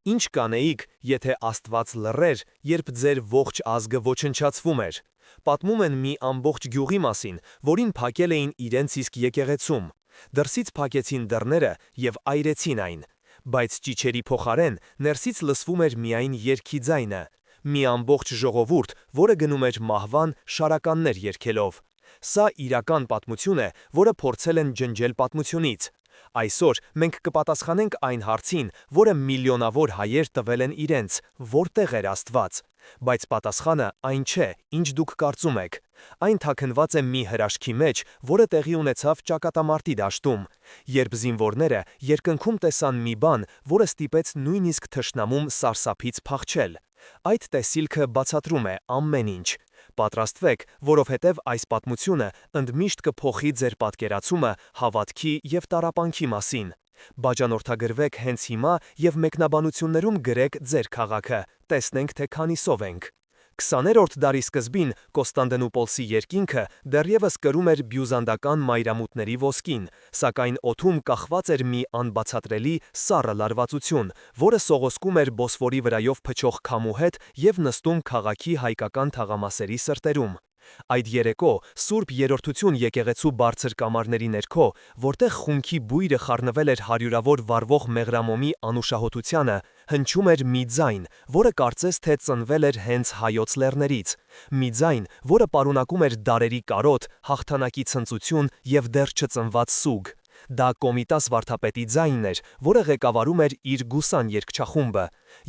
Ինչ կանեիք, եթե Աստված լռեր, երբ ձեր ողջ ազգը ոչնչացվում էր։ Պատմում են մի ամբողջ գյուղի մասին, որին փակել էին իրենց իսկ եկեղեցում։ Դրսից փակեցին դռները և այրեցին այն։ Բայց ճիչերի փոխարեն ներսից լսվում էր միայն երգի ձայնը։ Մի ամբողջ ժողովուրդ, որը գնում էր մահվան շարականներ երգելով։ Սա իրական պատմություն է, որը փորձել են ջնջել պատմությունից։ Այսօր մենք կպատասխանենք այն հարցին, որը միլիոնավոր հայեր տվել են իրենց, որտեղ էր Աստված։ Բայց պատասխանը այն չէ, ինչ դուք կարծում եք։ Այն թաքնված է մի հրաշքի մեջ, որը տեղի ունեցավ ճակատամարտի դաշտում, երբ զինվորները երկնքում տեսան մի բան, որը ստիպեց նույնիսկ թշնամուն սարսափից փախչել։ Այդ տեսիլքը բացատրում է ամեն ինչ։ Պատրաստվեք, որովհետև այս պատմությունը ընդմիշտ կփոխի ձեր պատկերացումը հավատքի և տառապանքի մասին։ Բաժանորդագրվեք հենց հիմա և մեկնաբանություններում գրեք ձեր քաղաքը, տեսնենք թե քանիսով ենք։ 20-րդ դարի սկզբին Կոստանդնուպոլսի երկինքը դեռևս կրում էր բյուզանդական մայրամուտների ոսկին, սակայն օդում կախված էր մի անբացատրելի սառը լարվածություն, որը սողոսկում էր Բոսֆորի վրայով փչող քամու հետ և նստում քաղաքի հայկական թաղամասերի սրտերում։ Այդ երեկո Սուրբ Երրորդություն եկեղեցու բարձր կամարների ներքո, որտեղ խունքի բույրը խառնվել էր հարյուրավոր վառվող մեղրամոմի անուշահոտությանը, հնչում էր մի ձայն, որը կարծես թե ծնվել էր հենց Հայոց լեռներից։ Մի ձայն, որը պարունակում էր դարերի կարոտ, հաղթանակի ցնծություն և դեռ չծնված սուգ։ Դա Կոմիտաս վարդապետի ձայնն էր, որը ղեկավարում էր իր գուսան երգչախումբը,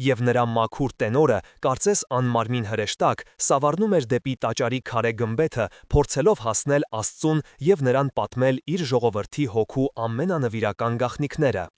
և նրա մաքուր տենորը, կարծես անմարմին հրեշտակ, սավառնում էր դեպի տաճարի քարե գմբեթը, փորձելով հասնել Աստծուն և նրան պատմել իր ժողովրդի հոգու ամենանվիրական գաղտնիքները։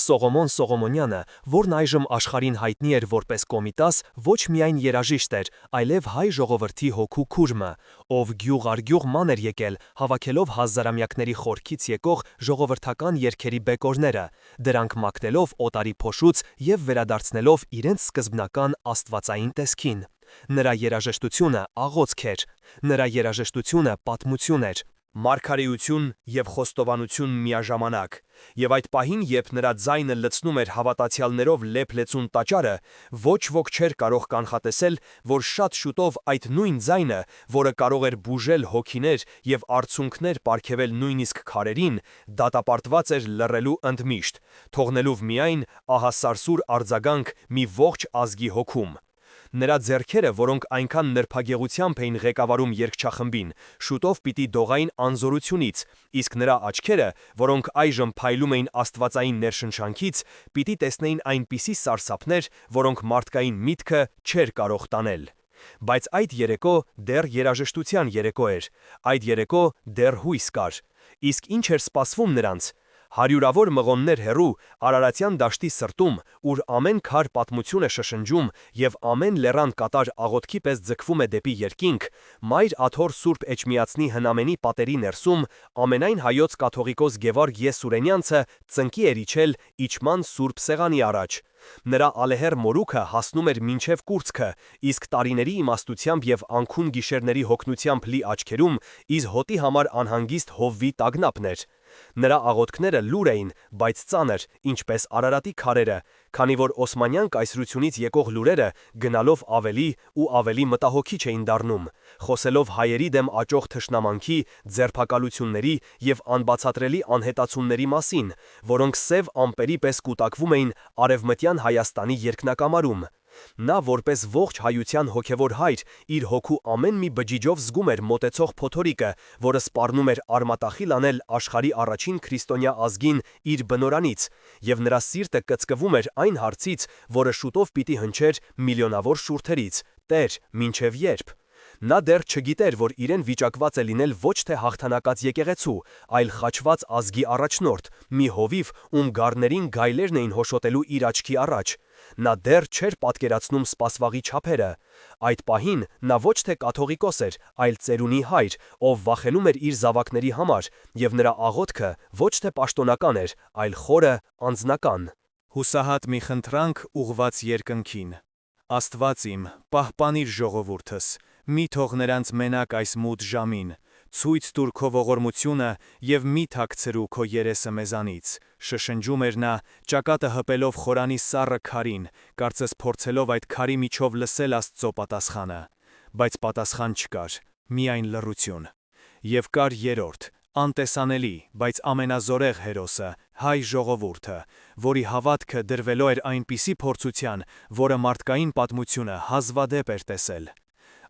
Սողոմոն Սողոմոնյանը, որն այժմ աշխարհին հայտնի էր որպես Կոմիտաս, ոչ միայն երաժիշտ էր, այլև հայ ժողովրդի հոգու քուրմը, ով գյուղ առ գյուղ ման էր եկել, հավաքելով հազարամյակների խորքից եկող ժողովրդական երգերի բեկորները, դրանք մաքնելով օտարի փոշուց և վերադարձնելով իրենց սկզբնական աստվածային տեսքին։ Նրա երաժշտությունը աղոթք էր, նրա երաժշտությունը պատմություն էր, մարգարեություն և խոստովանություն միաժամանակ, և այդ պահին, երբ նրա ձայնը լցնում էր հավատացյալներով լեփ-լեցուն տաճարը, ոչ ոք չէր կարող կանխատեսել, որ շատ շուտով այդ նույն ձայնը, որը կարող էր բուժել հոգիներ և արցունքներ պարգևել նույնիսկ քարերին, դատապարտված էր լռելու ընդմիշտ, թողնելով միայն ահասարսուր արձագանք մի ողջ ազգի հոգում։ Նրա ձեռքերը, որոնք այնքան նրբագեղությամբ էին ղեկավարում երգչախմբին, շուտով պիտի դողային անզորությունից, իսկ նրա աչքերը, որոնք այժմ փայլում էին աստվածային ներշնչանքից, պիտի տեսնեին այնպիսի սարսափներ, որոնք մարդկային միտքը չէր կարող տանել։ Բայց այդ երեկո դեռ երաժշտության երեկո էր, այդ երեկո դեռ հույս կար։ Իսկ ինչ էր սպասվում նրանց։ Հարյուրավոր մղոններ հեռու, Արարատյան դաշտի սրտում, ուր ամեն քար պատմություն է շշնջում և ամեն լեռան կատար աղոթքի պես ձգվում է դեպի երկինք, Մայր Աթոռ Սուրբ Էջմիածնի հնամենի պատերի ներսում ամենայն հայոց կաթողիկոս Գևորգ Եսուրենյանցը ծնկի էր իջել իջման Սուրբ Սեղանի առաջ։ Նրա ալեհեր մորուքը հասնում էր մինչև կուրծքը, իսկ տարիների իմաստությամբ և անքուն գիշերների հոգնությամբ լի աչքերում իր հոտի համար անհանգիստ հովվի տագնապն էր։ Նրա աղոթքները լուր էին, բայց ծանր, ինչպես Արարատի քարերը, քանի որ Օսմանյան կայսրությունից եկող լուրերը գնալով ավելի ու ավելի մտահոգիչ էին դառնում, խոսելով հայերի դեմ աճող թշնամանքի, ձերբակալությունների և անբացատրելի անհետացումների մասին, որոնք սև ամպերի պես կուտակվում էին Արևմտյան Հայաստանի երկնակամարում։ Նա որպես ողջ հայության հոգևոր հայր, իր հոգու ամեն մի բջիջով զգում էր մոտեցող փոթորիկը, որը սպառնում էր արմատախիլ անել աշխարհի առաջին քրիստոնյա ազգին իր բնորանից, և նրա սիրտը կծկվում էր այն հարցից, որը շուտով պիտի հնչեր միլիոնավոր շուրթերից. «Տեր, մինչև ե՞րբ»։ Նա դեռ չգիտեր, որ իրեն վիճակված է լինել ոչ թե հաղթանակած եկեղեցու, այլ խաչված ազգի առաջնորդ, մի հովիվ, ում գառներին գայլերն էին հոշոտելու իր աչքի առաջ։ Նա դեռ չէր պատկերացնում սպասվաղի չափերը։ Այդ պահին նա ոչ թե կաթողիկոս էր, այլ ծերունի հայր, ով վախենում էր իր զավակների համար, և նրա աղոթքը ոչ թե պաշտոնական էր, այլ խորը, անձնական։ Հուսահատ մի խնդրանք ուղղված երկնքին։ Աստված իմ, պահպանիր ժողովուրդս, մի թող նրանց մենակ այս մութ ժամին, ցույց տուր քո ողորմությունը և մի թաքցրու քո երեսը մեզանից, Շշնջում էր նա, ճակատը հպելով խորանի սառը քարին, կարծես փորձելով այդ քարի միջով լսել Աստծո պատասխանը, բայց պատասխան չկար, միայն լռություն։ Եվ կար երրորդ, անտեսանելի, բայց ամենազորեղ հերոսը, հայ ժողովուրդը, որի հավատքը դրվելով էր այնպիսի փորձության, որը մարդկային պատմությունը հազվադեպ էր տեսել։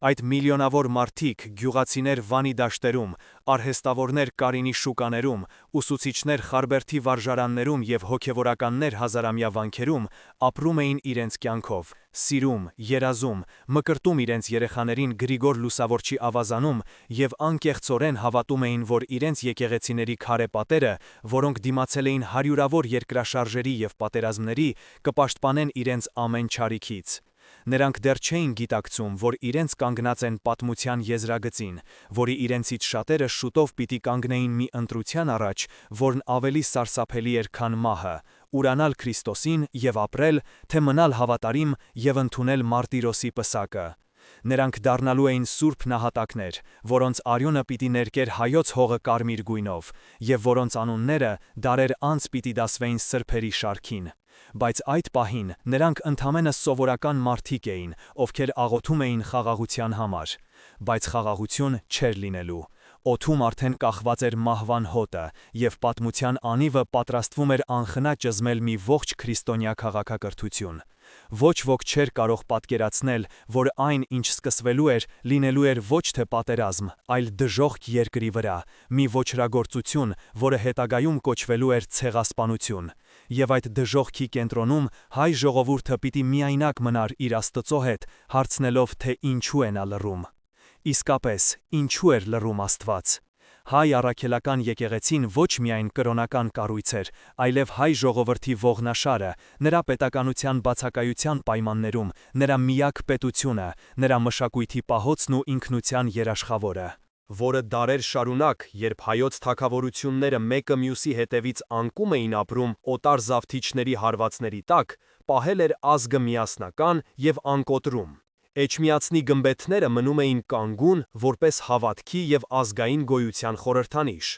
Այդ միլիոնավոր մարդիկ, գյուղացիներ Վանի դաշտերում, արհեստավորներ Կարինի շուկաներում, ուսուցիչներ Խարբերդի վարժարաններում և հոգևորականներ հազարամյա վանքերում ապրում էին իրենց կյանքով, սիրում, երազում, մկրտում իրենց երեխաներին Գրիգոր Լուսավորչի ավազանում և անկեղծորեն հավատում էին, որ իրենց եկեղեցիների քարե պատերը, որոնք դիմացել էին հարյուրավոր երկրաշարժերի և պատերազմների, կպաշտպանեն իրենց ամեն չարիքից։ Նրանք դեռ չէին գիտակցում, որ իրենց կանգնած են պատմության եզրագծին, որի իրենցից շատերը շուտով պիտի կանգնեին մի ընտրության առաջ, որն ավելի սարսափելի էր, քան մահը, ուրանալ Քրիստոսին և ապրել, թե մնալ հավատարիմ և ընդունել Մարտիրոսի պսակը։ Նրանք դառնալու էին սուրբ նահատակներ, որոնց արյունը պիտի ներկեր հայոց հողը կարմիր գույնով, և որոնց անունները դարեր անց պիտի դասվեին սրբերի շարքին։ Բայց այդ պահին նրանք ընդամենը սովորական մարդիկ էին, ովքեր աղոթում էին խաղաղության համար, բայց խաղաղություն չէր լինելու։ Օդում արդեն կախված էր մահվան հոտը, և պատմության անիվը պատրաստվում էր անխնա ճզմել մի ողջ քրիստոնյա քաղաքակրթություն։ Ոչ ոք չէր կարող պատկերացնել, որ այն, ինչ սկսվելու էր, լինելու էր ոչ թե պատերազմ, այլ դժոխք երկրի վրա, մի ոճրագործություն, որը հետագայում կոչվելու էր ցեղասպանություն։ Եվ այդ դժոխքի կենտրոնում հայ ժողովուրդը պիտի միայնակ մնար իր Աստծո հետ, հարցնելով, թե ինչու է նա լռում։ Իսկապես, ինչու էր լռում Աստված։ Հայ առաքելական եկեղեցին ոչ միայն կրոնական կառույց էր, այլև հայ ժողովրդի ողնաշարը, նրա պետականության բացակայության պայմաններում, նրա միակ պետությունը, նրա մշակույթի պահոցն ու ինքնության երաշխավորը, որը դարեր շարունակ, երբ հայոց թագավորությունները մեկը մյուսի հետևից անկում էին ապրում օտար զավթիչների հարվածների տակ, պահել էր ազգը միասնական և անկոտրում։ Էջմիածնի գմբեթները մնում էին կանգուն, որպես հավատքի և ազգային գոյության խորհրդանիշ,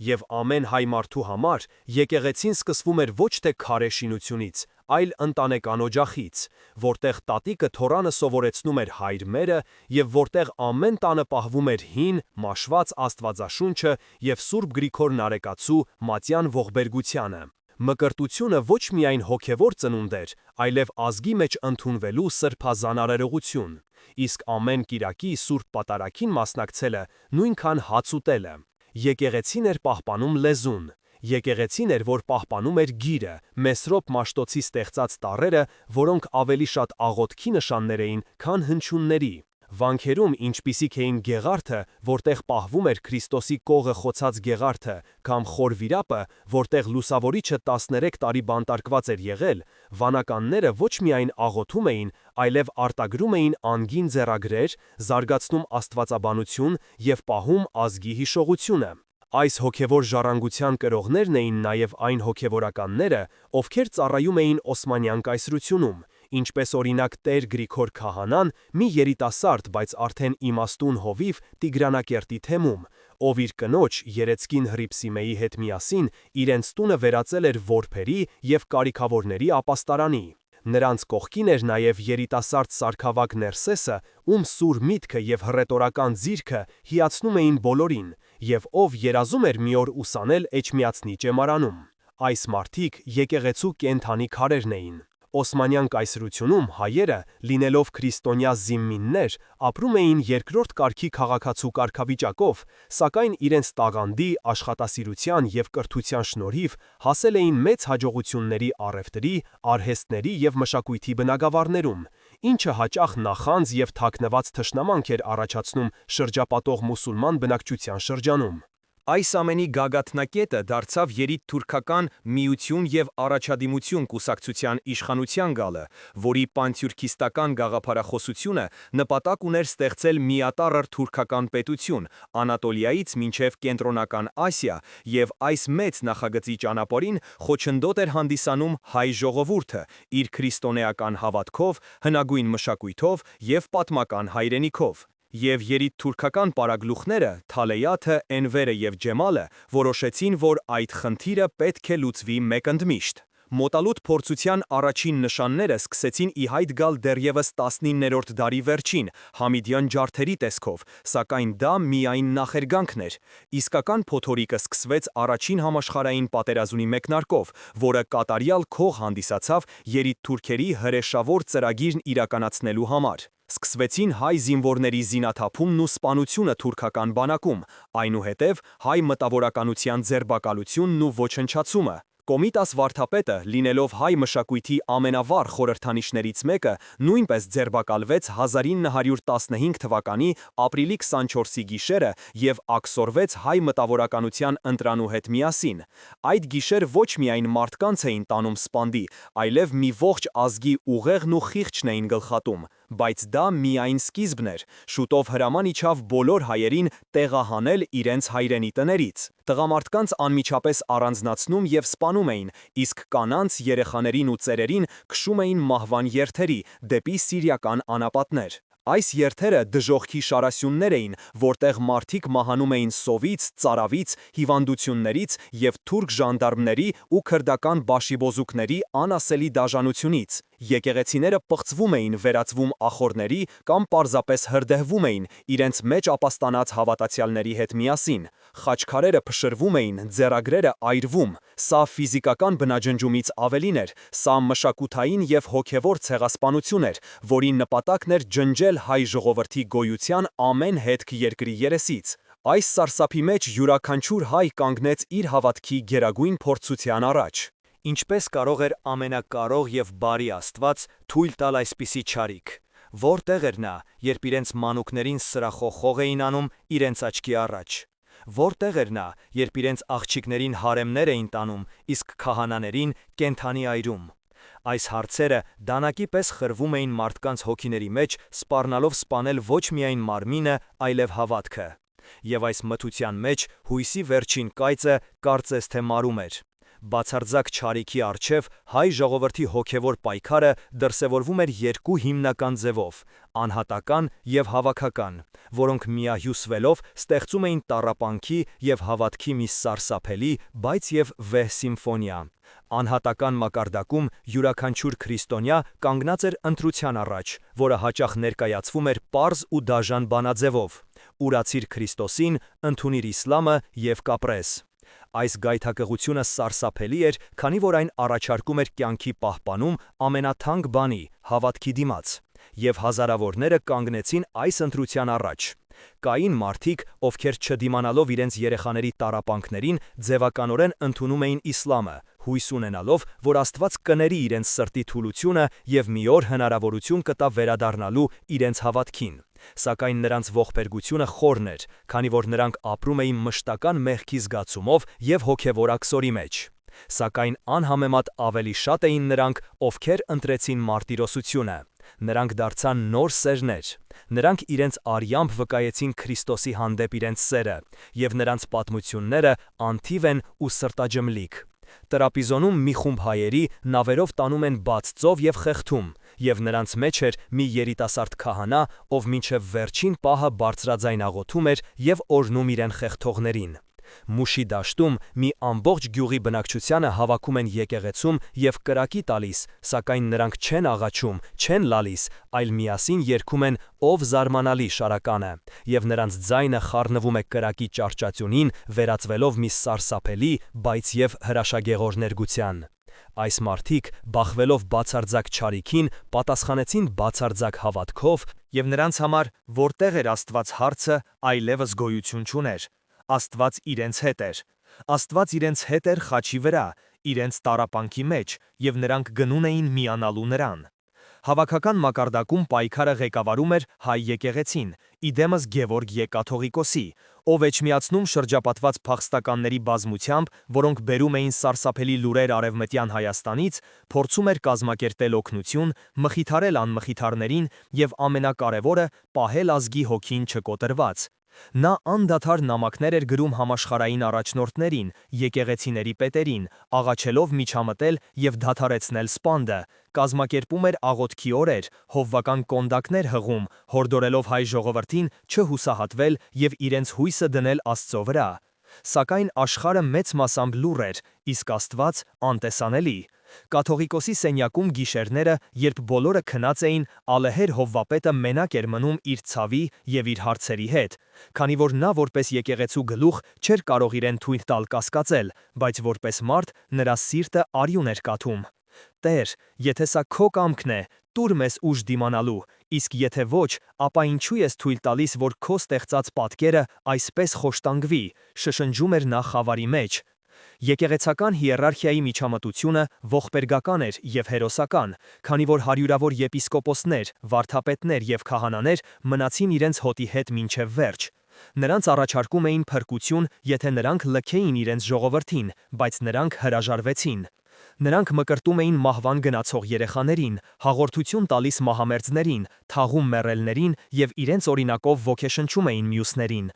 և ամեն հայ մարդու համար եկեղեցին սկսվում էր ոչ թե քարե շինությունից, այլ ընտանեկան օջախից, որտեղ տատիկը թոռանը սովորեցնում էր հայր մերը և որտեղ ամեն տանը պահվում էր հին, մաշված Աստվածաշունչը և Սուրբ Գրիգոր Նարեկացու մատյան ողբերգությանը։ Մկրտությունը ոչ միայն հոգևոր ծնունդ էր, այլև ազգի մեջ ընդունվելու սրբազան արարողություն, իսկ ամեն կիրակի Սուրբ Պատարագին մասնակցելը նույնքան հաց ուտելը։ Եկեղեցին էր պահպանում լեզուն։ Եկեղեցին էր, որ պահպանում էր գիրը, Մեսրոպ Մաշտոցի ստեղծած տառերը, որոնք ավելի շատ աղոթքի նշաններ էին, քան հնչյունների։ Վանքերում, ինչպիսիք էին Գեղարդը, որտեղ պահվում էր Քրիստոսի կողը խոցած Գեղարդը, կամ Խոր Վիրապը, որտեղ Լուսավորիչը 13 տարի բանտարկված էր եղել, վանականները ոչ միայն աղոթում էին, այլև արտագրում էին անգին ձեռագրեր, զարգացնում աստվածաբանություն և պահում ազգի հիշողությունը։ Այս հոգևոր ժառանգության կրողներն էին նաև այն հոգևորականները, ովքեր ծառայում էին Օսմանյան կայսրությունում, ինչպես օրինակ Տեր Գրիգոր Քահանան, մի երիտասարդ, բայց արդեն իմաստուն հովիվ Տիգրանակերտի թեմում, ով իր կնոջ Երեցկին Հռիփսիմեի հետ միասին իրենց տունը վերածել էր որբերի և կարիքավորների ապաստարանի։ Նրանց կողքին էր նաև երիտասարդ սարքավակ Ներսեսը, ում սուր միտքը և հռետորական ձիրքը հիացնում էին բոլորին, և ով երազում էր մի օր ուսանել Էջմիածնի ճեմարանում։ Այս մարդիկ եկեղեցու կենդանի քարերն էին։ Օսմանյան կայսրությունում հայերը, լինելով քրիստոնյա զիմմիններ, ապրում էին երկրորդ կարգի քաղաքացու կարգավիճակով, սակայն իրենց տաղանդի, աշխատասիրության և կրթության շնորհիվ հասել էին մեծ հաջողությունների առևտրի, արհեստների և մշակույթի բնագավառներում, ինչը հաճախ նախանձ և թաքնված թշնամանք էր առաջացնում շրջապատող մուսուլման բնակչության շրջանում։ Այս ամենի գագաթնակետը դարձավ երիտթուրքական միություն և առաջադիմություն կուսակցության իշխանության գալը, որի պանթյուրքիստական գաղափարախոսությունը նպատակ ուներ ստեղծել միատառր թուրքական պետություն Անատոլիայից մինչև Կենտրոնական Ասիա, և այս մեծ նախագծի ճանապարհին խոչընդոտ էր հանդիսանում հայ ժողովուրդը իր քրիստոնեական հավատքով, հնագույն մշակույթով և պատմական հայրենիքով։ Եվ երիտթուրքական պարագլուխները Թալեյաթը, Էնվերը և Ջեմալը որոշեցին, որ այդ խնդիրը պետք է լուծվի մեկընդմիշտ։ Մոտալուտ փորձության առաջին նշանները սկսեցին ի հայտ գալ դեռևս 19-րդ դարի վերջին, Համիդյան ջարդերի տեսքով, սակայն դա միայն նախերգանքն էր։ Իսկական փոթորիկը սկսվեց առաջին համաշխարհային պատերազմի մեկնարկով, որը կատարյալ քող հանդիսացավ երիտթուրքերի հրեշավոր ծրագիրն իրականացնելու համար։ Սկսվեցին հայ զինվորների զինաթափումն ու սպանությունը թուրքական բանակում, այնուհետև հայ մտավորականության ձերբակալությունն ու ոչնչացումը։ Կոմիտաս վարդապետը, լինելով հայ մշակույթի ամենավառ խորհրդանիշներից մեկը, նույնպես ձերբակալվեց 1915 թվականի ապրիլի 24-ի գիշերը և աքսորվեց հայ մտավորականության ընտրանու հետ միասին։ Այդ գիշեր ոչ միայն մարդկանց էին տանում սպանդի, այլև մի ողջ ազգի ուղեղն ու խիղճն էին գլխատում։ Բայց դա միայն սկիզբն էր, շուտով հրաման իջավ բոլոր հայերին տեղահանել իրենց հայրենի տներից։ Տղամարդկանց անմիջապես առանձնացնում և սպանում էին, իսկ կանանց, երեխաներին ու ծերերին քշում էին մահվան երթերի, դեպի սիրիական անապատներ։ Այս երթերը դժոխքի շարասյուններ էին, որտեղ մարդիկ մահանում էին սովից, ծարավից, հիվանդություններից և թուրք ժանդարմների ու քրդական բաշիբոզուկների անասելի դաժանությունից։ Եկեղեցիները պղծվում էին, վերածվում ախոռների կամ պարզապես հրդեհվում էին իրենց մեջ ապաստանած հավատացյալների հետ միասին։ Խաչքարերը փշրվում էին, ձեռագրերը այրվում։ Սա ֆիզիկական բնաջնջումից ավելին էր, սա մշակութային և հոգևոր ցեղասպանություն էր, որի նպատակն էր ջնջել հայ ժողովրդի գոյության ամեն հետք երկրի երեսից։ Այս սարսափի մեջ յուրաքանչյուր հայ կանգնեց իր հավատքի գերագույն փորձության առաջ։ Ինչպես կարող էր ամենակարող և բարի Աստված թույլ տալ այսպիսի չարիք։ Որտեղ էր նա, երբ իրենց մանուկներին սրախոխող էին անում իրենց աչքի առաջ։ Որտեղ էր նա, երբ իրենց աղջիկներին հարեմներ էին տանում, իսկ քահանաներին կենդանի այրում։ Այս հարցերը դանակի պես խրվում էին մարդկանց հոգիների մեջ, սպառնալով սպանել ոչ միայն մարմինը, այլև հավատքը։ Եվ այս մթության մեջ հույսի վերջին կայծը կարծես թե մարում էր։ Բացարձակ չարիքի առջև հայ ժողովրդի հոգևոր պայքարը դրսևորվում էր երկու հիմնական ձևով՝ անհատական և հավաքական, որոնք միահյուսվելով ստեղծում էին տառապանքի և հավատքի մի սարսափելի, բայց և վեհ սիմֆոնիա։ Անհատական մակարդակում յուրաքանչյուր քրիստոնյա կանգնած էր ընտրության առաջ, որը հաճախ ներկայացվում էր պարզ ու դաժան բանաձևով. «Ուրացիր Քրիստոսին, ընդունիր իսլամը և կապրես»։ Այս գայթակղությունը սարսափելի էր, քանի որ այն առաջարկում էր կյանքի պահպանում ամենաթանկ բանի՝ հավատքի դիմաց։ Եվ հազարավորները կանգնեցին այս ընտրության առաջ։ Կային մարդիկ, ովքեր չդիմանալով իրենց երեխաների տառապանքներին, ձևականորեն ընդունում էին իսլամը, հույս ունենալով, որ Աստված կների իրենց սրտի թուլությունը և մի օր հնարավորություն կտա վերադառնալու իրենց հավատքին։ Սակայն նրանց ողբերգությունը խորն էր, քանի որ նրանք ապրում էին մշտական մեղքի զգացումով և հոգևոր աքսորի մեջ։ Սակայն անհամեմատ ավելի շատ էին նրանք, ովքեր ընտրեցին մարտիրոսությունը։ Նրանք դարձան նոր սերներ։ Նրանք իրենց արյամբ վկայեցին Քրիստոսի հանդեպ իրենց սերը, և նրանց պատմությունները անթիվ են ու սրտաջմլիկ։ Տրապիզոնում մի խումբ հայերի նավերով տանում են բաց ծով և խեղդում, և նրանց մեջ էր մի երիտասարդ քահանա, ով մինչև վերջին պահը բարձրաձայն աղոթում էր և օրհնում իրեն խեղդողներին։ Մուշի դաշտում մի ամբողջ գյուղի բնակչությանը հավաքում են եկեղեցում և կրակի տալիս, սակայն նրանք չեն աղաչում, չեն լալիս, այլ միասին երգում են «Ով զարմանալի շարականը», և նրանց ձայնը խառնվում է կրակի ճահճատյունին, վերածվելով մի սարսափելի, բայց և հրաշագեղօր ներգության։ Այս մարդիկ, բախվելով բացարձակ չարիքին, պատասխանեցին բացարձակ հավատքով, և նրանց համար որտեղ էր Աստված հարցը այլևս գոյություն չուներ։ Աստված իրենց հետ էր։ Աստված իրենց հետ էր խաչի վրա, իրենց տառապանքի մեջ, և նրանք գնում էին միանալու նրան։ Հավաքական մակարդակում պայքարը ղեկավարում էր հայ եկեղեցին, իդեմս Գևորգ Կաթողիկոսի, ով էջմիածնում շրջապատված փախստականների բազմությամբ, որոնք բերում էին սարսափելի լուրեր Արևմտյան Հայաստանից, փորձում էր կազմակերպել օգնություն, մխիթարել անմխիթարներին և ամենակարևորը՝ պահել ազգի հոգին չկոտրված։ Նա անդադար նամակներ էր գրում համաշխարհային առաջնորդներին, եկեղեցիների պետերին, աղաչելով միջամտել և դադարեցնել սպանդը, կազմակերպում էր աղոթքի օրեր, հովվական կոնդակներ հղում, հորդորելով հայ ժողովրդին չհուսահատվել և իրենց հույսը դնել Աստծո վրա։ Սակայն աշխարհը մեծ մասամբ լուռ էր, իսկ Աստված անտեսանելի։ Կաթողիկոսի սենյակում գիշերները, երբ բոլորը քնած էին, ալեհեր Հովվապետը մենակ էր մնում իր ցավի և իր հարցերի հետ, քանի որ նա որպես եկեղեցու գլուխ չէր կարող իրեն թույլ տալ կասկածել, բայց որպես մարդ նրա սիրտը արյուն էր կաթում։ Տեր, եթե սա քո կամքն է, տուր մեզ ուժ դիմանալու, իսկ եթե ոչ, ապա ինչու ես թույլ տալիս, որ քո ստեղծած պատկերը այսպես խոշտանգվի, շշնջում էր նա խավարի մեջ։ Եկեղեցական հիերարխիայի միջամտությունը ողբերգական էր և հերոսական, քանի որ հարյուրավոր եպիսկոպոսներ, վարդապետներ և քահանաներ մնացին իրենց հոտի հետ մինչև վերջ։ Նրանց առաջարկում էին փրկություն, եթե նրանք լքեին իրենց ժողովրդին, բայց նրանք հրաժարվեցին։ Նրանք մկրտում էին մահվան գնացող երեխաներին, հաղորդություն տալիս մահամերձներին, թաղում մեռելներին և իրենց օրինակով ոգեշնչում էին մյուսներին։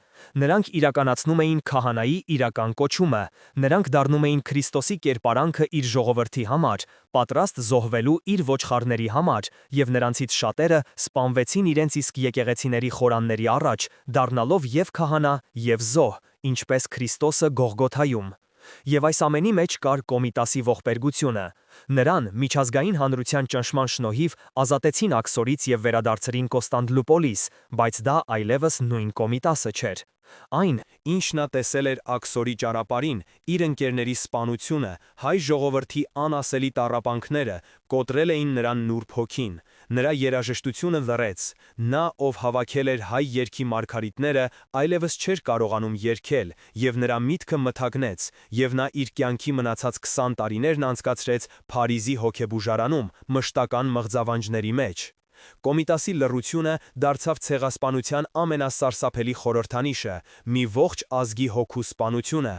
Նրանք իրականացնում էին քահանայի իրական կոչումը, նրանք դառնում էին Քրիստոսի կերպարանքը իր ժողովրդի համար, պատրաստ զոհվելու իր ոչխարների համար, և նրանցից շատերը սպանվեցին իրենց իսկ եկեղեցիների խորանների առաջ, դառնալով և քահանա, և զոհ, ինչպես Քրիստոսը Գողգոթայում։ Եվ այս ամենի մեջ կար Կոմիտասի ողբերգությունը։ Նրան միջազգային հանրության ճնշման շնորհիվ ազատեցին Աքսորից և վերադարձրին Կոստանդնուպոլիս, բայց դա այլևս նույն Կոմիտասը չէր։ Այն, ինչ նա տեսել էր Աքսորի ճանապարհին, իր ընկերների սպանությունը, հայ ժողովրդի անասելի տառապանքները, կոտրել էին նրան Նուրբ Հոգին։ Նրա երաժշտությունը լռեց։ Նա, ով հավաքել էր հայ երգի մարգարիտները, այլևս չէր կարողանում երգել, և նրա միտքը մթագնեց, և նա իր կյանքի մնացած 20 տարիներն անցկացրեց Փարիզի հոգեբուժարանում, մշտական մղձավանջների մեջ։ Կոմիտասի լռությունը դարձավ ցեղասպանության ամենասարսափելի խորհրդանիշը, մի ողջ ազգի հոգու սպանությունը։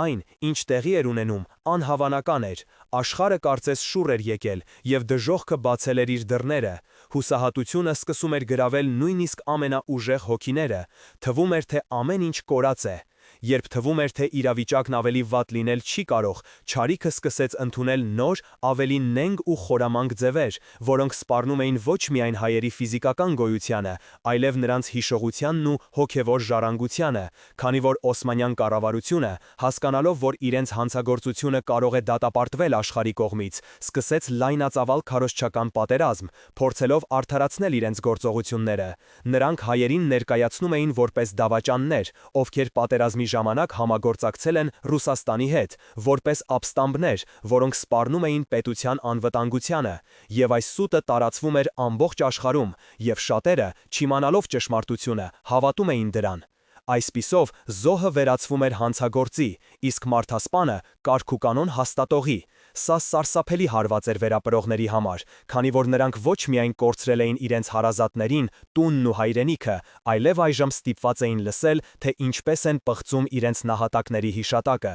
Այն, ինչ տեղի էր ունենում, անհավանական էր։ Աշխարհը կարծես շուռ էր եկել, և դժոխքը բացել էր իր դռները։ Հուսահատությունը սկսում էր գրավել նույնիսկ ամենաուժեղ հոգիները։ Թվում էր, թե ամեն ինչ կորած է։ Երբ թվում էր, թե իրավիճակն ավելի վատ լինել չի կարող, չարիքը սկսեց ընդունել նոր, ավելի նենգ ու խորամանկ ձևեր, որոնք սպառնում էին ոչ միայն հայերի ֆիզիկական գոյությանը, այլև նրանց հիշողությանն ու հոգևոր ժառանգությանը, քանի որ Օսմանյան կառավարությունը, հասկանալով, որ իրենց հանցագործությունը կարող է դատապարտվել աշխարհի կողմից, սկսեց լայնածավալ քարոզչական պատերազմ, փորձելով արդարացնել իրենց գործողությունները։ Նրանք հայերին ներկայացնում էին որպես դավաճաններ, ովքեր պատերազմի ժամանակ համագործակցել են Ռուսաստանի հետ, որպես ապստամբներ, որոնք սպառնում էին պետության անվտանգությանը, և այս սուտը տարածվում էր ամբողջ աշխարհում, և շատերը, չիմանալով ճշմարտությունը, հավատում էին դրան։ Այսպիսով, զոհը վերածվում էր հանցագործի, իսկ մարդասպանը կարգուկանոն հաստատողի։ Սա սարսափելի հարված էր վերապրողների համար, քանի որ նրանք ոչ միայն կորցրել էին իրենց հարազատներին, տունն ու հայրենիքը, այլև այժմ ստիպված էին լսել, թե ինչպես են պղծում իրենց նահատակների հիշատակը։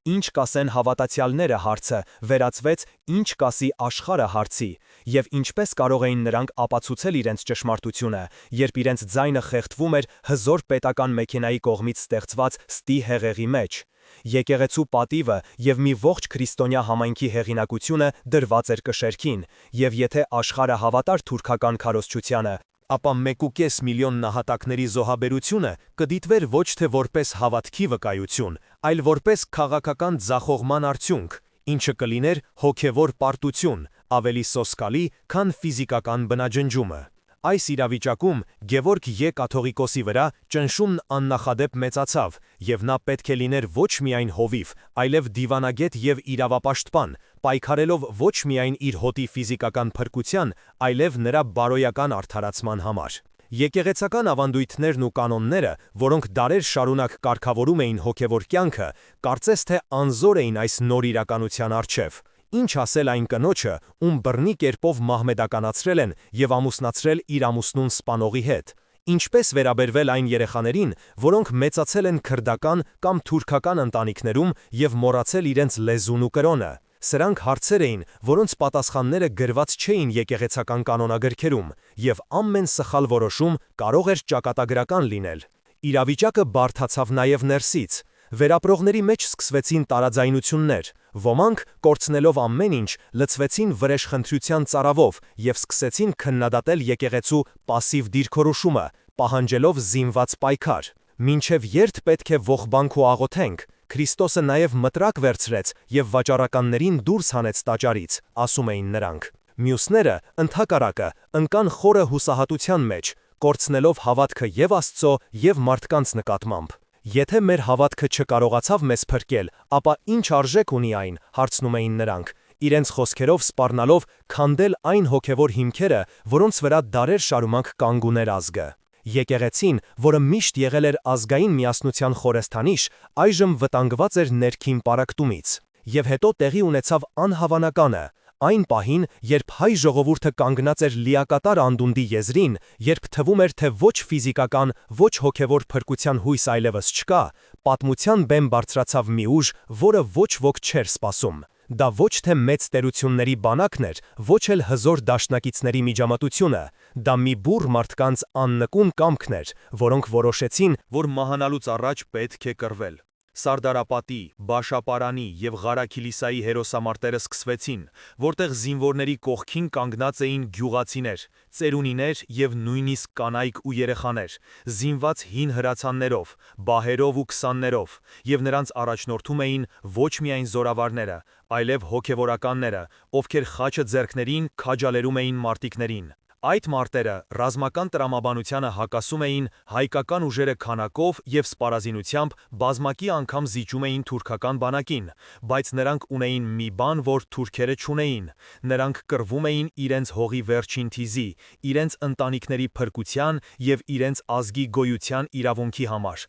Ինչ կասեն հավատացյալները հարցը վերածվեց ինչ կասի աշխարհը հարցի, և ինչպես կարող էին նրանք ապացուցել իրենց ճշմարտությունը, երբ իրենց ձայնը խեղդվում էր հզոր պետական մեքենայի կողմից ստեղծված ստի հեղեղի մեջ։ Եկեղեցու պատիվը և մի ողջ քրիստոնյա համայնքի հեղինակությունը դրված էր կշեռքին, և եթե աշխարհը հավատար թուրքական քարոզչությանը, ապա 1.5 միլիոն նահատակների զոհաբերությունը կդիտվեր ոչ թե որպես հավատքի վկայություն, այլ որպես քաղաքական ձախողման արդյունք, ինչը կլիներ հոգևոր պարտություն, ավելի սոսկալի, քան ֆիզիկական բնաջնջումը։ Այս իրավիճակում Գևորգ Ե. կաթողիկոսի վրա ճնշումն աննախադեպ մեծացավ, և նա պետք է լիներ ոչ միայն հովիվ, այլև դիվանագետ և իրավապաշտպան, պայքարելով ոչ միայն իր հոտի ֆիզիկական փրկության, այլև նրա բարոյական արդարացման համար։ Եկեղեցական ավանդույթներն ու կանոնները, որոնք դարեր շարունակ կարգավորում էին հոգևոր կյանքը, կարծես թե անզոր էին այս նոր իրականության առջև։ Ինչ ասել այն կնոջը, ում բռնի կերպով մահմեդականացրել են և ամուսնացրել իր ամուսնուն սպանողի հետ։ Ինչպես վերաբերվել այն երեխաներին, որոնք մեծացել են քրդական կամ թուրքական ընտանիքներում և մոռացել իրենց լեզուն ու կրոնը։ Սրանք հարցեր էին, որոնց պատասխանները գրված չէին եկեղեցական կանոնագրքերում, և ամեն սխալ որոշում կարող էր ճակատագրական լինել։ Իրավիճակը բարդացավ նաև ներսից։ Վերապրողների մեջ սկսվեցին տարաձայնություններ, ոմանք, կորցնելով ամեն ինչ, լցվեցին վրեժխնդրության ծարավով և սկսեցին քննադատել եկեղեցու պասիվ դիրքորոշումը, պահանջելով զինված պայքար։ Մինչև երբ պետք է ողբանք ու աղոթենք, Քրիստոսը նաև մտրակ վերցրեց և վաճառականներին դուրս հանեց տաճարից, ասում էին նրանք։ Մյուսները, ընդհակառակը, ընկան խորը հուսահատության մեջ, կորցնելով հավատքը և Աստծո, և մարդկանց նկատմամբ։ Եթե մեր հավատքը չկարողացավ մեզ փրկել, ապա ինչ արժեք ունի այն, հարցնում էին նրանք, իրենց խոսքերով սպառնալով քանդել այն հոգևոր հիմքերը, որոնց վրա դարեր շարունակ կանգ ուներ ազգը։ Եկեղեցին, որը միշտ եղել էր ազգային միասնության խորհրդանիշ, այժմ վտանգված էր ներքին պառակտումից։ Եվ հետո տեղի ունեցավ անհավանականը, այն պահին, երբ հայ ժողովուրդը կանգնած էր լիակատար անդունդի եզրին, երբ թվում էր, թե ոչ ֆիզիկական, ոչ հոգևոր փրկության հույս այլևս չկա, պատմության բեմ բարձրացավ մի ուժ, որը ոչ ոք չէր սպասում։ Դա ոչ թե մեծ տերությունների բանակն էր, ոչ էլ հզոր դաշնակիցների միջամտությունը, դա մի բուռ մարդկանց աննկուն կամքն էր, որոնք որոշեցին, որ մահանալուց առաջ պետք է կռվել։ Սարդարապատի, Բաշապարանի և Ղարա Քիլիսայի հերոսամարտերը սկսվեցին, որտեղ զինվորների կողքին կանգնած էին գյուղացիներ, ծերունիներ և նույնիսկ կանայք ու երեխաներ, զինված հին հրացաններով, բահերով ու քսաններով, և նրանց առաջնորդում էին ոչ միայն զորավարները, այլև հոգևորականները, ովքեր խաչը ձեռքներին քաջալերում էին մարտիկներին։ Այդ մարտերը ռազմական տրամաբանությանը հակասում էին, հայկական ուժերը քանակով և սպառազինությամբ բազմակի անգամ զիջում էին թուրքական բանակին, բայց նրանք ունեին մի բան, որ թուրքերը չունեին. նրանք կռվում էին իրենց հողի վերջին թիզի, իրենց ընտանիքների փրկության և իրենց ազգի գոյության իրավունքի համար։